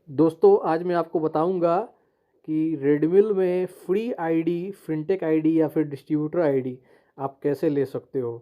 दोस्तों आज मैं आपको बताऊंगा कि रेडमिल में फ्री आईडी फिनटेक आईडी या फिर डिस्ट्रीब्यूटर आईडी आप कैसे ले सकते हो।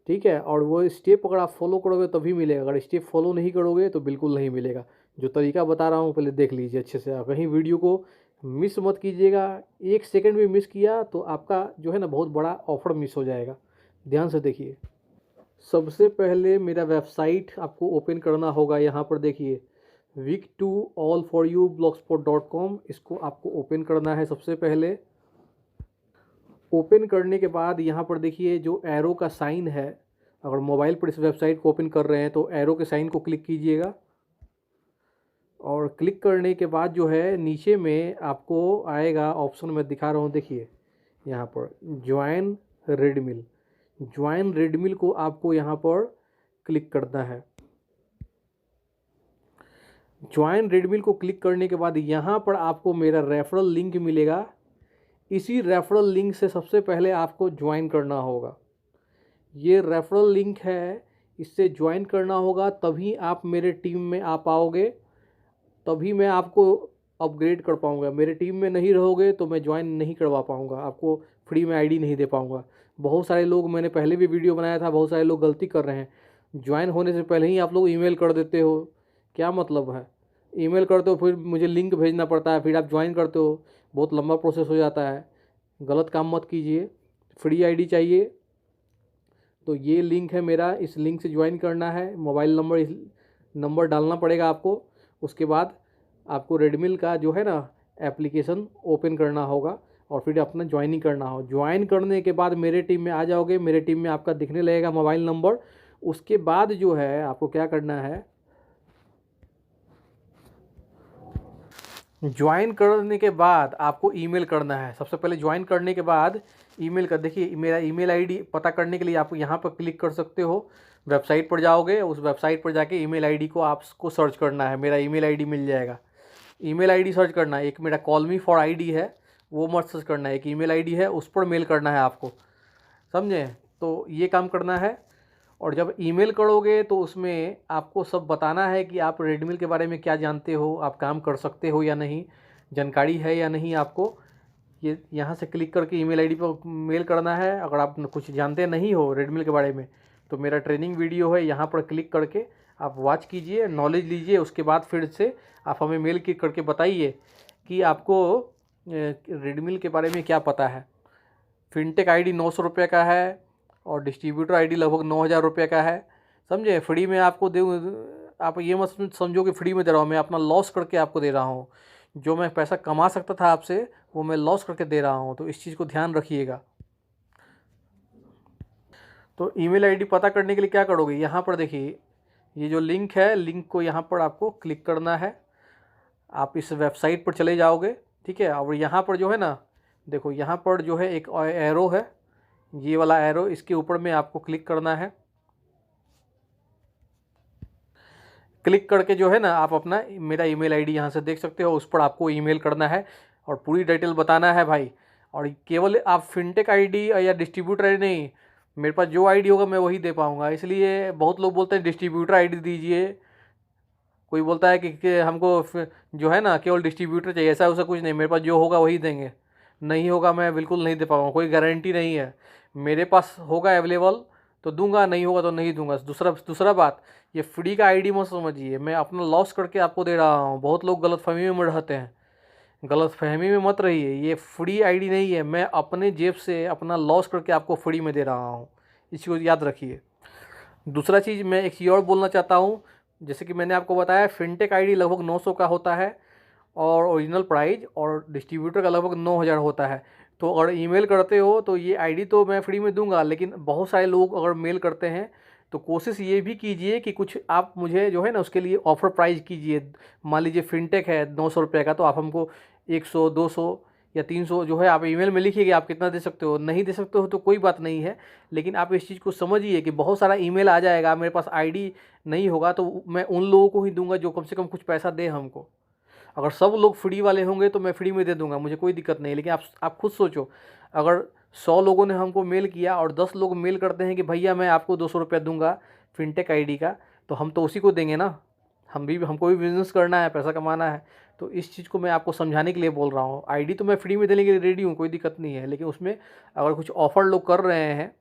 ठीक है, और वो स्टेप अगर आप फॉलो करोगे तभी मिलेगा, अगर स्टेप फॉलो नहीं करोगे तो बिल्कुल नहीं मिलेगा। जो तरीका बता रहा हूँ पहले देख लीजिए अच्छे से, आप कहीं वीडियो को मिस मत कीजिएगा। एक सेकंड भी मिस किया तो आपका जो है ना बहुत बड़ा ऑफर मिस हो जाएगा। ध्यान से देखिए। सबसे पहले मेरा वेबसाइट आपको ओपन करना होगा। यहाँ पर देखिए week to all for you blogspot.com, इसको आपको ओपन करना है। सबसे पहले ओपन करने के बाद यहाँ पर देखिए जो एरो का साइन है, अगर मोबाइल पर इस वेबसाइट को ओपन कर रहे हैं तो एरो के साइन को क्लिक कीजिएगा। और क्लिक करने के बाद जो है नीचे में आपको आएगा ऑप्शन, मैं दिखा रहा हूँ देखिए यहाँ पर ज्वाइन रेडमिल। ज्वाइन रेडमिल को आपको यहाँ पर क्लिक करना है। ज्वाइन रेडमिल को क्लिक करने के बाद यहाँ पर आपको मेरा रेफरल लिंक मिलेगा। इसी रेफरल लिंक से सबसे पहले आपको ज्वाइन करना होगा। ये रेफरल लिंक है, इससे ज्वाइन करना होगा तभी आप मेरे टीम में आ पाओगे, तभी मैं आपको अपग्रेड कर पाऊँगा। मेरे टीम में नहीं रहोगे तो मैं ज्वाइन नहीं करवा पाऊँगा, आपको फ्री में आईडी नहीं दे पाऊँगा। बहुत सारे लोग, मैंने पहले भी वीडियो बनाया था, बहुत सारे लोग गलती कर रहे हैं। ज्वाइन होने से पहले ही आप लोग ईमेल कर देते हो, क्या मतलब है? ईमेल करते हो फिर मुझे लिंक भेजना पड़ता है, फिर आप ज्वाइन करते हो, बहुत लंबा प्रोसेस हो जाता है। गलत काम मत कीजिए। फ्री आईडी चाहिए तो ये लिंक है मेरा, इस लिंक से ज्वाइन करना है। मोबाइल नंबर, इस नंबर डालना पड़ेगा आपको। उसके बाद आपको रेडमिल का जो है ना एप्लीकेशन ओपन करना होगा और फिर अपना ज्वाइनिंग करना हो। ज्वाइन करने के बाद मेरे टीम में आ जाओगे, मेरे टीम में आपका दिखने लगेगा मोबाइल नंबर। उसके बाद जो है आपको क्या करना है, ज्वाइन करने के बाद आपको ईमेल करना है। सबसे पहले ज्वाइन करने के बाद ईमेल कर, देखिए मेरा ईमेल आईडी पता करने के लिए आप यहाँ पर क्लिक कर सकते हो। वेबसाइट पर जाओगे, उस वेबसाइट पर जाके ईमेल आईडी को आपको सर्च करना है, मेरा ईमेल आईडी मिल जाएगा। ईमेल आईडी सर्च करना है। एक मेरा कॉल मी फॉर आईडी है, वो मत सर्च करना है। एक ईमेल आईडी है, उस पर मेल करना है आपको, समझे? तो ये काम करना है। और जब ईमेल करोगे तो उसमें आपको सब बताना है कि आप रेडमिल के बारे में क्या जानते हो, आप काम कर सकते हो या नहीं, जानकारी है या नहीं आपको। ये यहाँ से क्लिक करके ईमेल आईडी पर मेल करना है। अगर आप कुछ जानते नहीं हो रेडमिल के बारे में तो मेरा ट्रेनिंग वीडियो है, यहाँ पर क्लिक करके आप वॉच कीजिए, नॉलेज लीजिए। उसके बाद फिर से आप हमें मेल क्लिक करके बताइए कि आपको रेडमिल के बारे में क्या पता है। फिनटेक आईडी 900 रुपये का है और डिस्ट्रीब्यूटर आईडी लगभग 9,000 रुपये का है, समझे? फ्री में आपको दे, आप ये मत समझो कि फ्री में दे रहा हूँ, मैं अपना लॉस करके आपको दे रहा हूँ। जो मैं पैसा कमा सकता था आपसे वो मैं लॉस करके दे रहा हूँ, तो इस चीज़ को ध्यान रखिएगा। तो ईमेल आईडी पता करने के लिए क्या करोगे, यहाँ पर देखिए ये जो लिंक है, लिंक को यहाँ पर आपको क्लिक करना है। आप इस वेबसाइट पर चले जाओगे, ठीक है। और यहाँ पर जो है ना, देखो यहाँ पर जो है एक एरो है, ये वाला एरो, इसके ऊपर में आपको क्लिक करना है। क्लिक करके जो है ना आप अपना मेरा ईमेल आईडी यहाँ से देख सकते हो, उस पर आपको ईमेल करना है और पूरी डिटेल बताना है भाई। और केवल आप फिनटेक आईडी या डिस्ट्रीब्यूटर आईडी नहीं, मेरे पास जो आईडी होगा मैं वही दे पाऊँगा। इसलिए बहुत लोग बोलते हैं डिस्ट्रीब्यूटर आईडी दीजिए, कोई बोलता है कि हमको जो है ना केवल डिस्ट्रीब्यूटर चाहिए। ऐसा वैसा कुछ नहीं, मेरे पास जो होगा वही देंगे। नहीं होगा मैं बिल्कुल नहीं दे पाऊँगा, कोई गारंटी नहीं है। मेरे पास होगा अवेलेबल तो दूंगा, नहीं होगा तो नहीं दूंगा। दूसरा बात, ये फ्री का आईडी मत समझिए, मैं अपना लॉस करके आपको दे रहा हूँ। बहुत लोग गलतफहमी में रहते हैं, गलतफहमी में मत रहिए। ये फ्री आईडी नहीं है, मैं अपने जेब से अपना लॉस करके आपको फ्री में दे रहा हूँ, इस चीज़ को याद रखिए। दूसरा चीज़ मैं एक चीज़ और बोलना चाहता हूँ। जैसे कि मैंने आपको बताया फिनटेक आईडी लगभग 900 का होता है और ओरिजिनल प्राइस, और डिस्ट्रीब्यूटर का लगभग 9,000 होता है। तो अगर ईमेल करते हो तो ये आईडी तो मैं फ्री में दूंगा, लेकिन बहुत सारे लोग अगर मेल करते हैं तो कोशिश ये भी कीजिए कि कुछ आप मुझे जो है ना उसके लिए ऑफ़र प्राइस कीजिए। मान लीजिए फिनटेक है 900 रुपये का, तो आप हमको 100, 200 या 300 जो है आप ईमेल में लिखिए कि आप कितना दे सकते हो। नहीं दे सकते हो तो कोई बात नहीं है, लेकिन आप इस चीज़ को समझिए कि बहुत सारा ईमेल आ जाएगा, मेरे पास आईडी नहीं होगा तो मैं उन लोगों को ही दूंगा जो कम से कम कुछ पैसा दे हमको। अगर सब लोग फ्री वाले होंगे तो मैं फ्री में दे दूंगा, मुझे कोई दिक्कत नहीं। लेकिन आप खुद सोचो, अगर 100 लोगों ने हमको मेल किया और 10 लोग मेल करते हैं कि भैया मैं आपको 200 रुपया दूंगा फिनटेक आईडी का, तो हम तो उसी को देंगे ना। हमको भी बिज़नेस करना है, पैसा कमाना है। तो इस चीज़ को मैं आपको समझाने के लिए बोल रहा हूँ। आईडी तो मैं फ्री में देने के लिए रेडी हूँ, कोई दिक्कत नहीं है, लेकिन उसमें अगर कुछ ऑफ़र लोग कर रहे हैं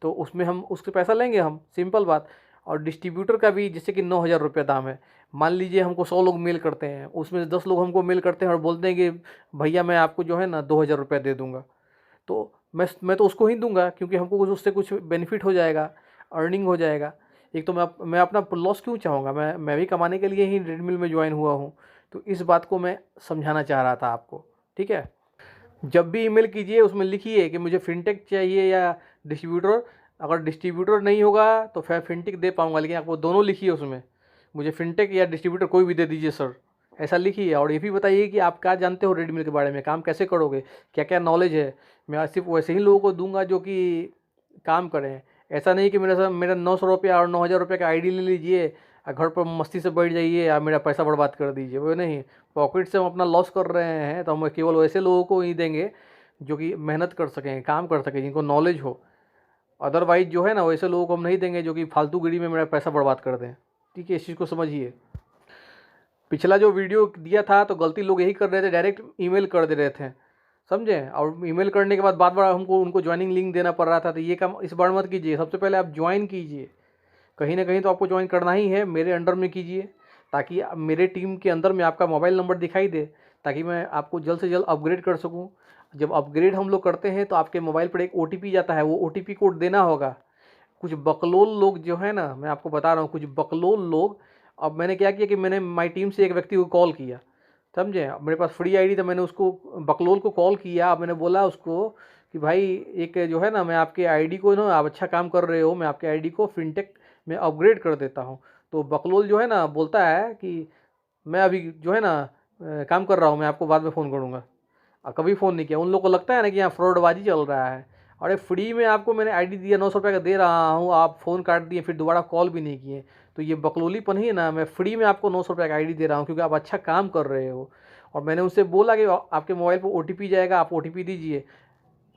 तो उसमें हम उसके पैसा लेंगे हम, सिंपल बात। और डिस्ट्रीब्यूटर का भी जैसे कि 9,000 रुपये दाम है। मान लीजिए हमको 100 लोग मेल करते हैं, उसमें से 10 लोग हमको मेल करते हैं और बोलते हैं कि भैया मैं आपको जो है ना 2,000 रुपये दे दूँगा। तो मैं तो उसको ही दूंगा, क्योंकि हमको कुछ उससे कुछ बेनिफिट हो जाएगा, अर्निंग हो जाएगा। एक तो मैं अपना लॉस क्यों चाहूँगा, मैं भी कमाने के लिए ही ट्रेडमिल में ज्वाइन हुआ हूँ। तो इस बात को मैं समझाना चाह रहा था आपको, ठीक है। जब भी ईमेल कीजिए उसमें लिखिए कि मुझे फिनटेक चाहिए या डिस्ट्रीब्यूटर। अगर डिस्ट्रीब्यूटर नहीं होगा तो फिर फिनटेक दे पाऊंगा, लेकिन आप वो दोनों लिखिए उसमें, मुझे फिनटेक या डिस्ट्रीब्यूटर कोई भी दे दीजिए सर, ऐसा लिखिए। और ये भी बताइए कि आप क्या जानते हो रेडमिल के बारे में, काम कैसे करोगे, क्या क्या नॉलेज है। मैं सिर्फ वैसे ही लोगों को दूंगा जो कि काम करें। ऐसा नहीं कि मेरा 900 रुपया और 9,000 रुपये का आईडी ले लीजिए और घर पर मस्ती से बैठ जाइए या मेरा पैसा बर्बाद कर दीजिए, वो नहीं। पॉकेट से हम अपना लॉस कर रहे हैं तो हम केवल वैसे लोगों को ही देंगे जो कि मेहनत कर सकें, काम कर सकें, जिनको नॉलेज हो। अदरवाइज जो है ना, वैसे लोगों को हम नहीं देंगे जो कि फालतूगिरी में मेरा पैसा बर्बाद कर दें, ठीक है। इस चीज़ को समझिए। पिछला जो वीडियो दिया था तो गलती लोग यही कर रहे थे, डायरेक्ट ईमेल कर दे रहे थे, समझे। और ईमेल करने के बाद बार बार हमको उनको ज्वाइनिंग लिंक देना पड़ रहा था। तो ये काम इस बार मत कीजिए। सबसे पहले आप ज्वाइन कीजिए, कहीं ना कहीं तो आपको ज्वाइन करना ही है, मेरे अंडर में कीजिए, ताकि मेरे टीम के अंदर में आपका मोबाइल नंबर दिखाई दे, ताकि मैं आपको जल्द से जल्द अपग्रेड कर सकूं। जब अपग्रेड हम लोग करते हैं तो आपके मोबाइल पर एक OTP जाता है, वो OTP कोड देना होगा। कुछ बकलोल लोग जो है ना, मैं आपको बता रहा हूँ, कुछ बकलोल लोग। अब मैंने क्या किया कि मैंने माई टीम से एक व्यक्ति को कॉल किया, समझे। अब मेरे पास फ्री आईडी था, मैंने उसको बकलोल को कॉल किया। अब मैंने बोला उसको कि भाई एक जो है ना, मैं आपके आईडी को ना, आप अच्छा काम कर रहे हो, मैं आपके आईडी को फिनटेक में अपग्रेड कर देता हूँ। तो बकलोल जो है ना बोलता है कि मैं अभी जो है ना काम कर रहा हूँ, मैं आपको बाद में फ़ोन करूँगा। और कभी फ़ोन नहीं किया। उन लोग को लगता है ना कि यहाँ फ्रॉडबाजी चल रहा है। अरे फ्री में आपको मैंने आईडी दिया, 900 रुपये का दे रहा हूँ, आप फ़ोन काट दिए, फिर दोबारा कॉल भी नहीं किए। तो ये बकलोलीपन ही है ना। मैं फ्री में आपको 900 रुपये का आईडी दे रहा हूँ क्योंकि आप अच्छा काम कर रहे हो। और मैंने उनसे बोला कि आपके मोबाइल पर OTP जाएगा, आप OTP दीजिए।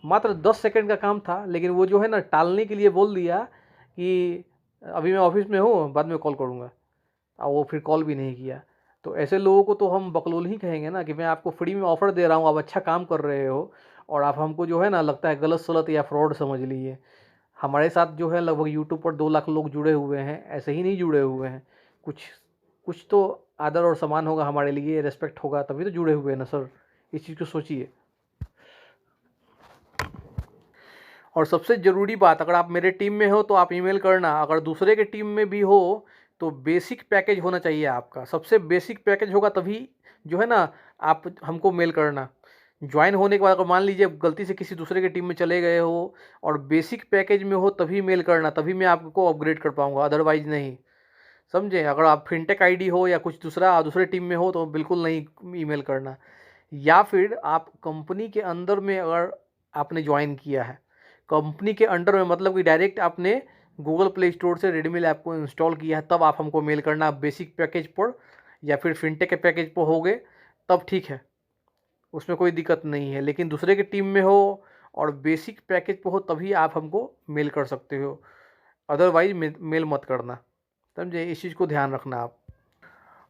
मात्र 10 सेकंड का काम था, लेकिन वो जो है ना टालने के लिए बोल दिया कि अभी मैं ऑफिस में हूँ, बाद में कॉल करूँगा। और वो फिर कॉल भी नहीं किया। तो ऐसे लोगों को तो हम बकलोल ही कहेंगे ना, कि मैं आपको फ्री में ऑफ़र दे रहा हूँ, आप अच्छा काम कर रहे हो, और आप हमको जो है ना लगता है गलत सलत या फ्रॉड समझ लीजिए। हमारे साथ जो है लगभग यूट्यूब पर 2 लाख लोग जुड़े हुए हैं, ऐसे ही नहीं जुड़े हुए हैं। कुछ कुछ तो आदर और सम्मान होगा हमारे लिए, रिस्पेक्ट होगा, तभी तो जुड़े हुए हैं ना सर। इस चीज़ को सोचिए। और सबसे ज़रूरी बात, अगर आप मेरे टीम में हो तो आप ईमेल करना, अगर दूसरे के टीम में भी हो तो बेसिक पैकेज होना चाहिए आपका। सबसे बेसिक पैकेज होगा तभी जो है ना आप हमको मेल करना। ज्वाइन होने के बाद अगर मान लीजिए गलती से किसी दूसरे के टीम में चले गए हो और बेसिक पैकेज में हो, तभी मेल करना, तभी मैं आपको अपग्रेड कर पाऊँगा, अदरवाइज़ नहीं, समझे। अगर आप फिनटेक आईडी हो या कुछ दूसरे टीम में हो तो बिल्कुल नहीं ईमेल करना। या फिर आप कंपनी के अंदर में अगर आपने ज्वाइन किया है, कंपनी के अंडर में मतलब कि डायरेक्ट आपने गूगल प्ले स्टोर से रेडमी ऐप को इंस्टॉल किया है, तब आप हमको मेल करना। बेसिक पैकेज पर या फिर फिनटेक के पैकेज पर होगे तब ठीक है, उसमें कोई दिक्कत नहीं है। लेकिन दूसरे की टीम में हो और बेसिक पैकेज पर हो तभी आप हमको मेल कर सकते हो, अदरवाइज मेल मत करना, समझे। इस चीज़ को ध्यान रखना आप।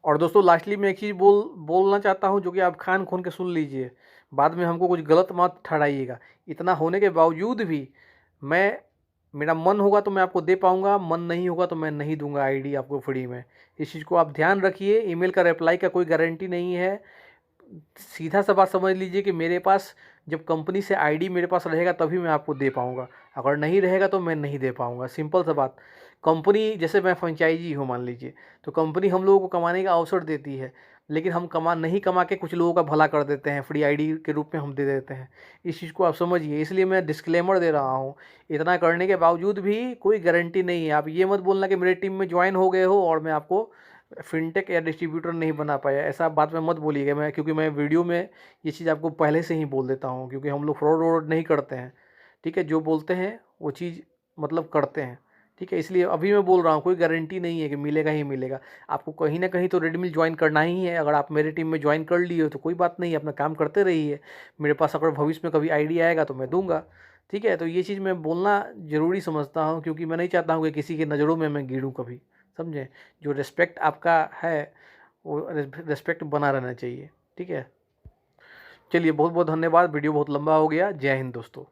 और दोस्तों लास्टली मैं एक चीज़ बोलना चाहता हूँ, जो कि आप कान खोल के सुन लीजिए, बाद में हमको कुछ गलत मत ठहराइएगा। इतना होने के बावजूद भी मैं, मेरा मन होगा तो मैं आपको दे पाऊँगा, मन नहीं होगा तो मैं नहीं दूंगा आईडी आपको फ्री में। इस चीज़ को आप ध्यान रखिए। ईमेल का रिप्लाई का कोई गारंटी नहीं है। सीधा सा बात समझ लीजिए कि मेरे पास जब कंपनी से आईडी मेरे पास रहेगा तभी मैं आपको दे पाऊँगा, अगर नहीं रहेगा तो मैं नहीं दे पाऊँगा, सिंपल सा बात। कंपनी, जैसे मैं फ्रेंचाइजी हूँ मान लीजिए, तो कंपनी हम लोगों को कमाने का अवसर देती है, लेकिन हम नहीं कमा के कुछ लोगों का भला कर देते हैं, फ्री आईडी के रूप में हम दे देते हैं। इस चीज़ को आप समझिए, इसलिए मैं डिस्क्लेमर दे रहा हूँ। इतना करने के बावजूद भी कोई गारंटी नहीं है। आप ये मत बोलना कि मेरे टीम में ज्वाइन हो गए हो और मैं आपको फिनटेक या डिस्ट्रीब्यूटर नहीं बना पाया, ऐसा बात में मत बोलिएगा। मैं क्योंकि मैं वीडियो में ये चीज़ आपको पहले से ही बोल देता हूँ, क्योंकि हम लोग फ्रॉड व्रॉड नहीं करते हैं, ठीक है। जो बोलते हैं वो चीज़ मतलब करते हैं, ठीक है। इसलिए अभी मैं बोल रहा हूँ, कोई गारंटी नहीं है कि मिलेगा ही मिलेगा। आपको कहीं ना कहीं तो रेडमिल ज्वाइन करना ही है। अगर आप मेरे टीम में ज्वाइन कर लिए हो तो कोई बात नहीं, अपना काम करते रहिए। मेरे पास अगर भविष्य में कभी आइडिया आएगा तो मैं दूंगा, ठीक है। तो ये चीज़ मैं बोलना ज़रूरी समझता हूँ, क्योंकि मैं नहीं चाहता हूँ कि किसी की नज़रों में मैं गिरूँ कभी, समझे। जो रिस्पेक्ट आपका है वो रिस्पेक्ट बना रहना चाहिए, ठीक है। चलिए बहुत बहुत धन्यवाद, वीडियो बहुत लंबा हो गया। जय हिंद दोस्तों।